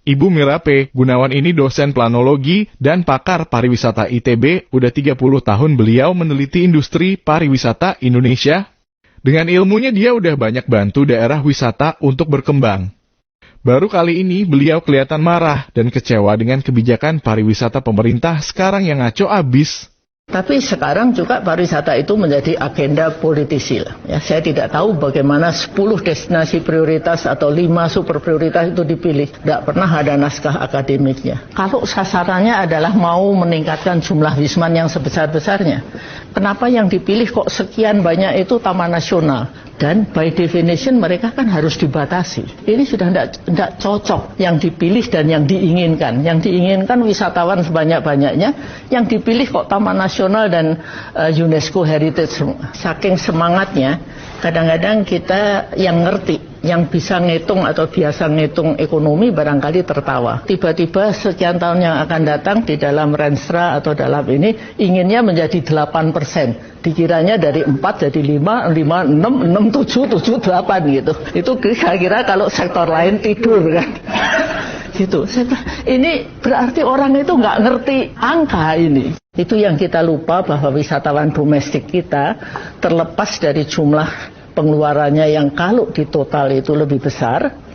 Ibu Mirape Gunawan ini dosen planologi dan pakar pariwisata ITB, udah 30 tahun beliau meneliti industri pariwisata Indonesia. Dengan ilmunya dia udah banyak bantu daerah wisata untuk berkembang. Baru kali ini beliau kelihatan marah dan kecewa dengan kebijakan pariwisata pemerintah sekarang yang ngaco abis. Tapi sekarang juga pariwisata itu menjadi agenda politisi. Ya, saya tidak tahu bagaimana 10 destinasi prioritas atau 5 super prioritas itu dipilih. Tidak pernah ada naskah akademiknya. Kalau sasarannya adalah mau meningkatkan jumlah wisman yang sebesar-besarnya, kenapa yang dipilih kok sekian banyak itu taman nasional? Dan by definition mereka kan harus dibatasi. Ini sudah tidak cocok yang dipilih dan yang diinginkan. Yang diinginkan wisatawan sebanyak-banyaknya, yang dipilih kok taman nasional dan UNESCO Heritage. Saking semangatnya, kadang-kadang kita yang ngerti, yang bisa ngitung atau biasa ngitung ekonomi barangkali tertawa. Tiba-tiba sekian tahun yang akan datang di dalam Renstra atau dalam ini inginnya menjadi 8%. Dikiranya dari 4 jadi 5, 5, 6, 6, 7, 7, 8 gitu. Itu kira-kira kalau sektor lain tidur kan. Gitu. Ini berarti orang itu nggak ngerti angka ini. Itu yang kita lupa bahwa wisatawan domestik kita terlepas dari jumlah pengeluarannya yang kalau di total itu lebih besar,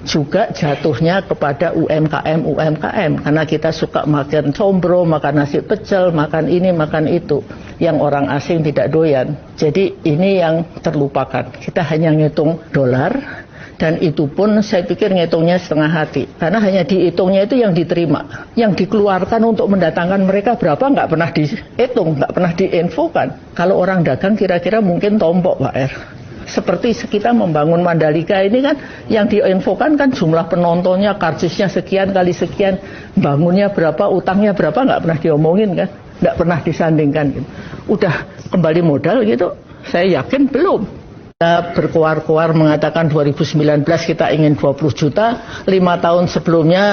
juga jatuhnya kepada UMKM, karena kita suka makan combro, makan nasi pecel, makan ini, makan itu, yang orang asing tidak doyan. Jadi ini yang terlupakan. Kita hanya ngitung dolar, dan itu pun saya pikir ngitungnya setengah hati, karena hanya dihitungnya itu yang diterima, yang dikeluarkan untuk mendatangkan mereka berapa nggak pernah dihitung, nggak pernah diinfokan. Kalau orang dagang kira-kira mungkin tombok, Pak R. Seperti kita membangun Mandalika ini kan, yang diinfokan kan jumlah penontonnya, karcisnya sekian kali sekian, bangunnya berapa, utangnya berapa, nggak pernah diomongin kan, nggak pernah disandingkan gitu. Udah kembali modal gitu, saya yakin belum. Kita berkoar-koar mengatakan 2019 kita ingin 20 juta, 5 tahun sebelumnya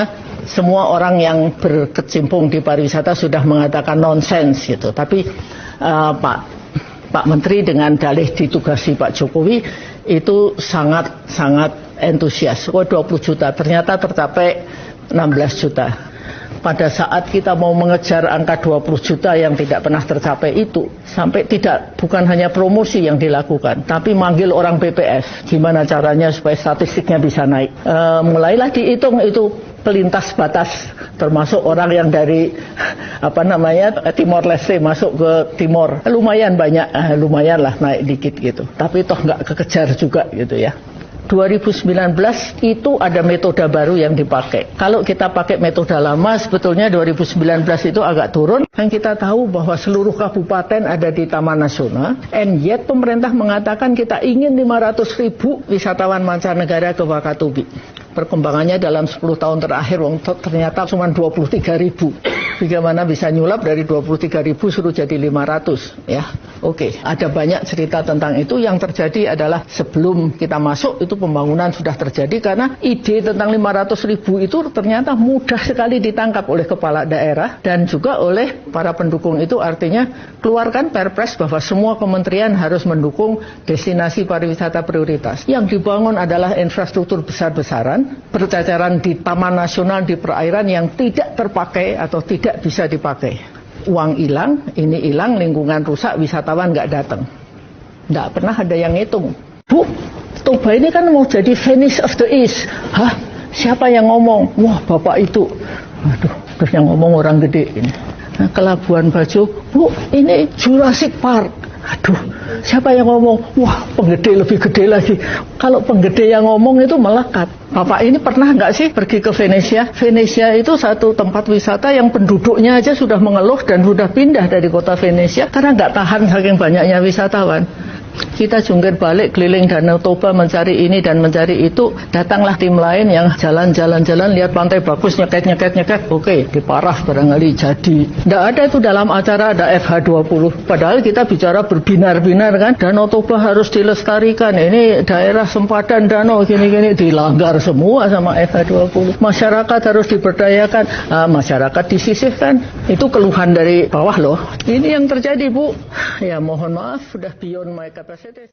semua orang yang berkecimpung di pariwisata sudah mengatakan nonsens gitu. Tapi Pak Menteri dengan dalih ditugasi Pak Jokowi itu sangat antusias. 20 juta, ternyata tercapai 16 juta. Pada saat kita mau mengejar angka 20 juta yang tidak pernah tercapai itu, sampai bukan hanya promosi yang dilakukan, tapi manggil orang BPS. Gimana caranya supaya statistiknya bisa naik. Mulailah dihitung itu pelintas batas, termasuk orang yang dari Timor Leste masuk ke Timor, lumayan banyak, lumayan lah naik dikit gitu, tapi toh nggak kekejar juga gitu ya. 2019 itu ada metode baru yang dipakai. Kalau kita pakai metode lama, sebetulnya 2019 itu agak turun. Dan kita tahu bahwa seluruh kabupaten ada di Taman Nasional, and yet pemerintah mengatakan kita ingin 500.000 wisatawan mancanegara ke Wakatobi. Perkembangannya dalam 10 tahun terakhir ternyata cuma 23.000. Bagaimana bisa nyulap dari 23.000 suruh jadi 500 ya. Oke, ada banyak cerita tentang itu. Yang terjadi adalah sebelum kita masuk itu pembangunan sudah terjadi, karena ide tentang 500.000 itu ternyata mudah sekali ditangkap oleh kepala daerah dan juga oleh para pendukung itu. Artinya keluarkan perpres bahwa semua kementerian harus mendukung destinasi pariwisata prioritas. Yang dibangun adalah infrastruktur besar-besaran, berceceran di taman nasional, di perairan yang tidak terpakai atau tidak bisa dipakai. Uang hilang, ini hilang, lingkungan rusak, wisatawan nggak datang. Nggak pernah ada yang ngitung. Bu, Toba ini kan mau jadi Venice of the East. Hah? Siapa yang ngomong? Wah, Bapak itu. Aduh, terus yang ngomong orang gede ini. Nah, ke Labuan Bajo, Bu, ini Jurassic Park. Aduh, siapa yang ngomong? Wah, penggede lebih gede lagi. Kalau penggede yang ngomong itu melekat. Bapak ini pernah nggak sih pergi ke Venesia? Venesia itu satu tempat wisata yang penduduknya aja sudah mengeluh dan sudah pindah dari kota Venesia karena nggak tahan saking banyaknya wisatawan. Kita jungkir balik keliling Danau Toba mencari ini dan mencari itu. Datanglah tim lain yang jalan-jalan lihat pantai bagus, nyeket. Oke, diparah barangkali jadi. Nggak ada itu dalam acara, ada FH20. Padahal kita bicara berbinar-binar kan. Danau Toba harus dilestarikan. Ini daerah sempadan danau gini-gini, dilanggar semua sama FH20. Masyarakat harus diberdayakan. Masyarakat disisihkan. Itu keluhan dari bawah loh. Ini yang terjadi, Bu. Ya mohon maaf, sudah beyond my capacity.